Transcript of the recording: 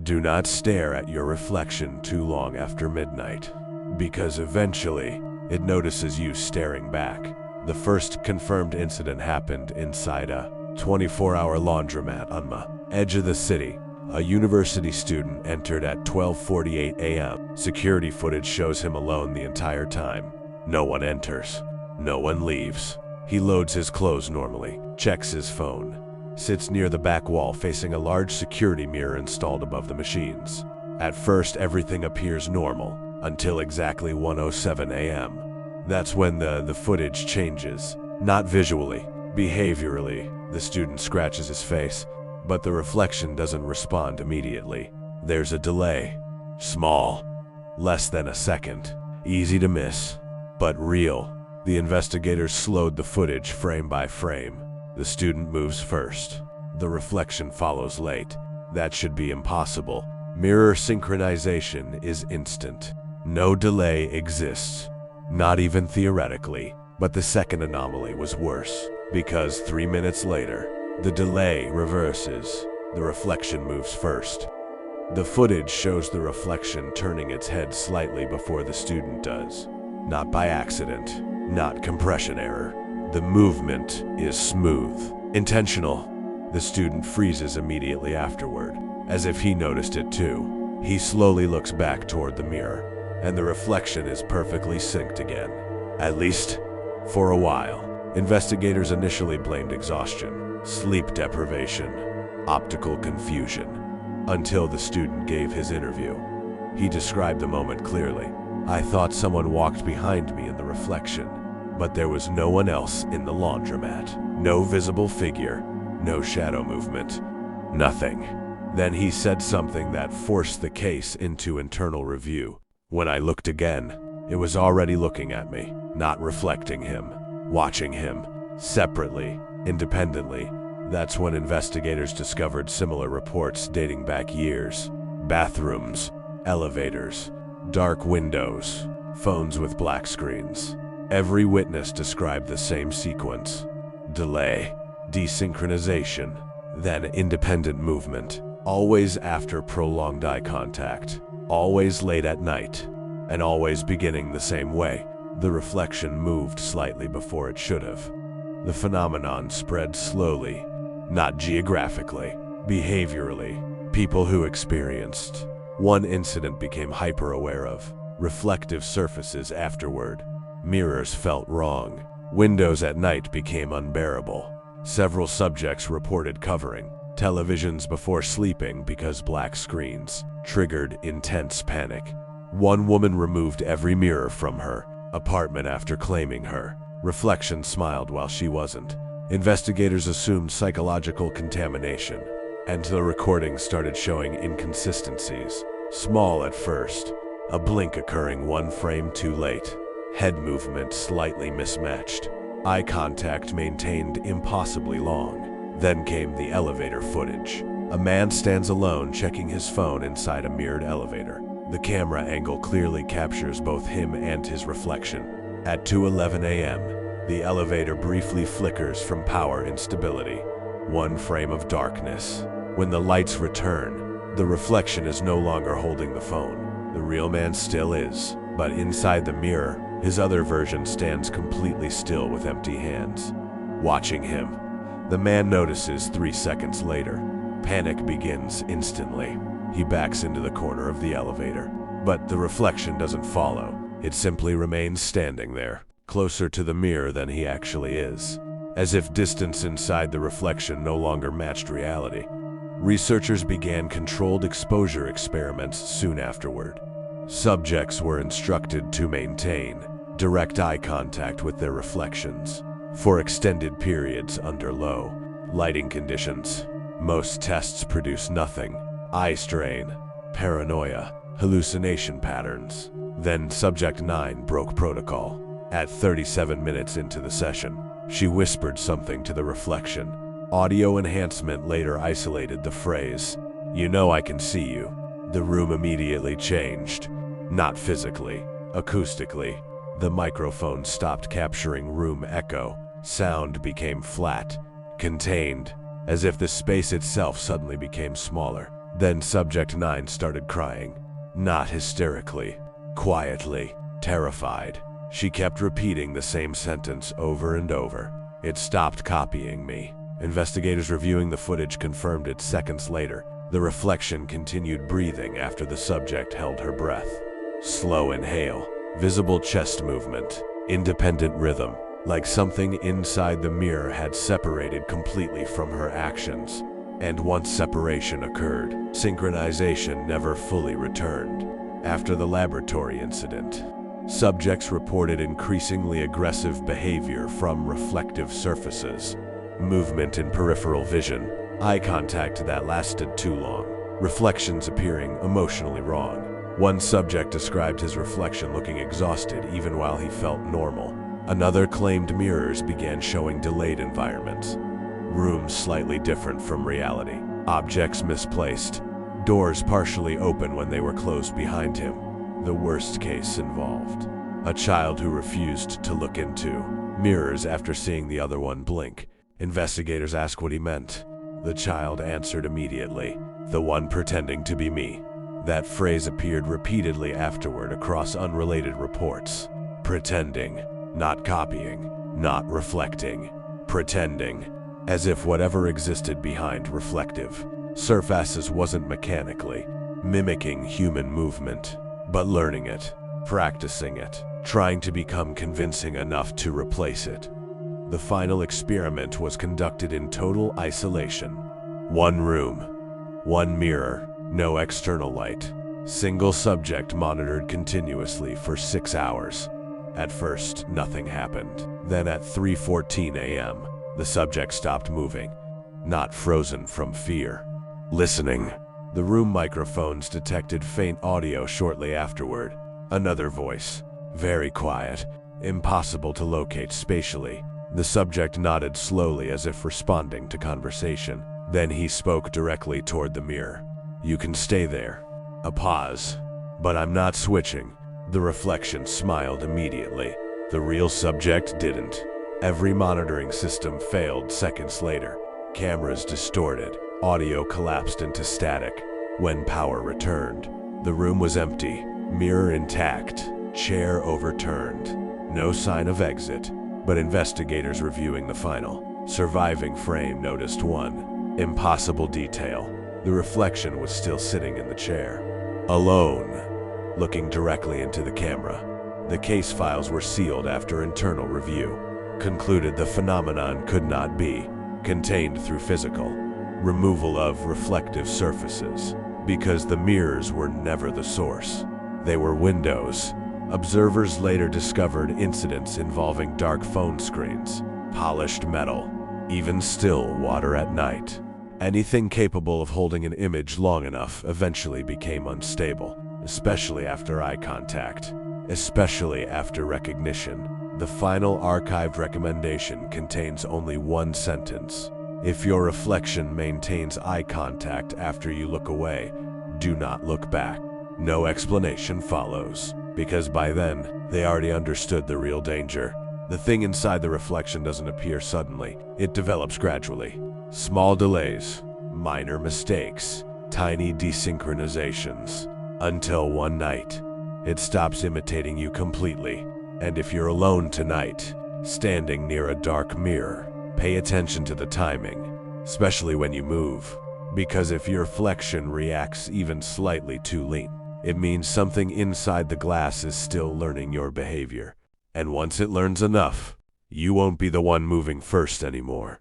Do not stare at your reflection too long after midnight, because eventually it notices you staring back. The first confirmed incident happened inside a 24-hour laundromat on the edge of the city. A university student entered at 12:48 a.m. Security footage shows him alone the entire time. No one enters. No one leaves. He loads his clothes normally, checks his phone, sits near the back wall facing a large security mirror installed above the machines. At first, everything appears normal, until exactly 1:07 a.m. That's when the footage changes. Not visually, behaviorally. The student scratches his face, but the reflection doesn't respond immediately. There's a delay. Small. Less than a second. Easy to miss, but real. The investigators slowed the footage frame by frame. The student moves first. The reflection follows late. That should be impossible. Mirror synchronization is instant. No delay exists. Not even theoretically. But the second anomaly was worse, because 3 minutes later, the delay reverses. The reflection moves first. The footage shows the reflection turning its head slightly before the student does. Not by accident, not compression error. The movement is smooth, intentional. The student freezes immediately afterward, as if he noticed it too. He slowly looks back toward the mirror, and the reflection is perfectly synced again. At least, for a while. Investigators initially blamed exhaustion, sleep deprivation, optical confusion, until the student gave his interview. He described the moment clearly. I thought someone walked behind me in the reflection, but there was no one else in the laundromat. No visible figure, no shadow movement, nothing. Then he said something that forced the case into internal review. When I looked again, it was already looking at me, not reflecting him, watching him, separately, independently. That's when investigators discovered similar reports dating back years. Bathrooms, elevators, dark windows, phones with black screens. Every witness described the same sequence. Delay, desynchronization, then independent movement. Always after prolonged eye contact. Always late at night. And always beginning the same way. The reflection moved slightly before it should have. The phenomenon spread slowly, not geographically, behaviorally. People who experienced one incident became hyper-aware of reflective surfaces afterward. Mirrors felt wrong. Windows at night became unbearable. Several subjects reported covering televisions before sleeping because black screens triggered intense panic. One woman removed every mirror from her apartment after claiming her reflection smiled while she wasn't. Investigators assumed psychological contamination, and the recording started showing inconsistencies. Small at first, a blink occurring 1 frame too late, head movement slightly mismatched, eye contact maintained impossibly long. Then came the elevator footage. A man stands alone checking his phone inside a mirrored elevator. The camera angle clearly captures both him and his reflection. At 2:11 a.m., the elevator briefly flickers from power instability. 1 frame of darkness. When the lights return, the reflection is no longer holding the phone. The real man still is, but inside the mirror, his other version stands completely still with empty hands, watching him. The man notices 3 seconds later. Panic begins instantly. He backs into the corner of the elevator, but the reflection doesn't follow. It simply remains standing there, closer to the mirror than he actually is, as if distance inside the reflection no longer matched reality. Researchers began controlled exposure experiments soon afterward. Subjects were instructed to maintain direct eye contact with their reflections for extended periods under low lighting conditions. Most tests produce nothing. Eye strain, paranoia, hallucination patterns. Then Subject 9 broke protocol. At 37 minutes into the session, she whispered something to the reflection. Audio enhancement later isolated the phrase, "You know I can see you." The room immediately changed. Not physically, acoustically. The microphone stopped capturing room echo. Sound became flat, contained, as if the space itself suddenly became smaller. Then Subject 9 started crying. Not hysterically, quietly, terrified. She kept repeating the same sentence over and over. It stopped copying me. Investigators reviewing the footage confirmed it seconds later. The reflection continued breathing after the subject held her breath. Slow inhale, visible chest movement, independent rhythm, like something inside the mirror had separated completely from her actions. And once separation occurred, synchronization never fully returned. After the laboratory incident, subjects reported increasingly aggressive behavior from reflective surfaces, movement in peripheral vision, eye contact that lasted too long, reflections appearing emotionally wrong. One subject described his reflection looking exhausted even while he felt normal. Another claimed mirrors began showing delayed environments, rooms slightly different from reality, objects misplaced, doors partially open when they were closed behind him. The worst case involved a child who refused to look into mirrors after seeing the other one blink. Investigators asked what he meant. The child answered immediately, "The one pretending to be me." That phrase appeared repeatedly afterward across unrelated reports. Pretending, not copying, not reflecting, pretending, as if whatever existed behind reflective surfaces wasn't mechanically mimicking human movement, but learning it, practicing it, trying to become convincing enough to replace it. The final experiment was conducted in total isolation. One room, one mirror, no external light. Single subject monitored continuously for 6 hours. At first, nothing happened. Then at 3:14 a.m., the subject stopped moving, not frozen from fear. Listening. The room microphones detected faint audio shortly afterward. Another voice, very quiet, impossible to locate spatially. The subject nodded slowly as if responding to conversation. Then he spoke directly toward the mirror. "You can stay there." A pause. "But I'm not switching." The reflection smiled immediately. The real subject didn't. Every monitoring system failed seconds later. Cameras distorted. Audio collapsed into static. When power returned, the room was empty, mirror intact, chair overturned. No sign of exit, but investigators reviewing the final surviving frame noticed one impossible detail. The reflection was still sitting in the chair, alone, looking directly into the camera. The case files were sealed after internal review. Concluded the phenomenon could not be contained through physical removal of reflective surfaces, because the mirrors were never the source. They were windows. Observers later discovered incidents involving dark phone screens, polished metal, even still water at night. Anything capable of holding an image long enough eventually became unstable, especially after eye contact, especially after recognition. The final archived recommendation contains only one sentence. If your reflection maintains eye contact after you look away, do not look back. No explanation follows, because by then, they already understood the real danger. The thing inside the reflection doesn't appear suddenly. It develops gradually. Small delays, minor mistakes, tiny desynchronizations, until one night, it stops imitating you completely. And if you're alone tonight, standing near a dark mirror, pay attention to the timing, especially when you move. Because if your reflection reacts even slightly too late, it means something inside the glass is still learning your behavior. And once it learns enough, you won't be the one moving first anymore.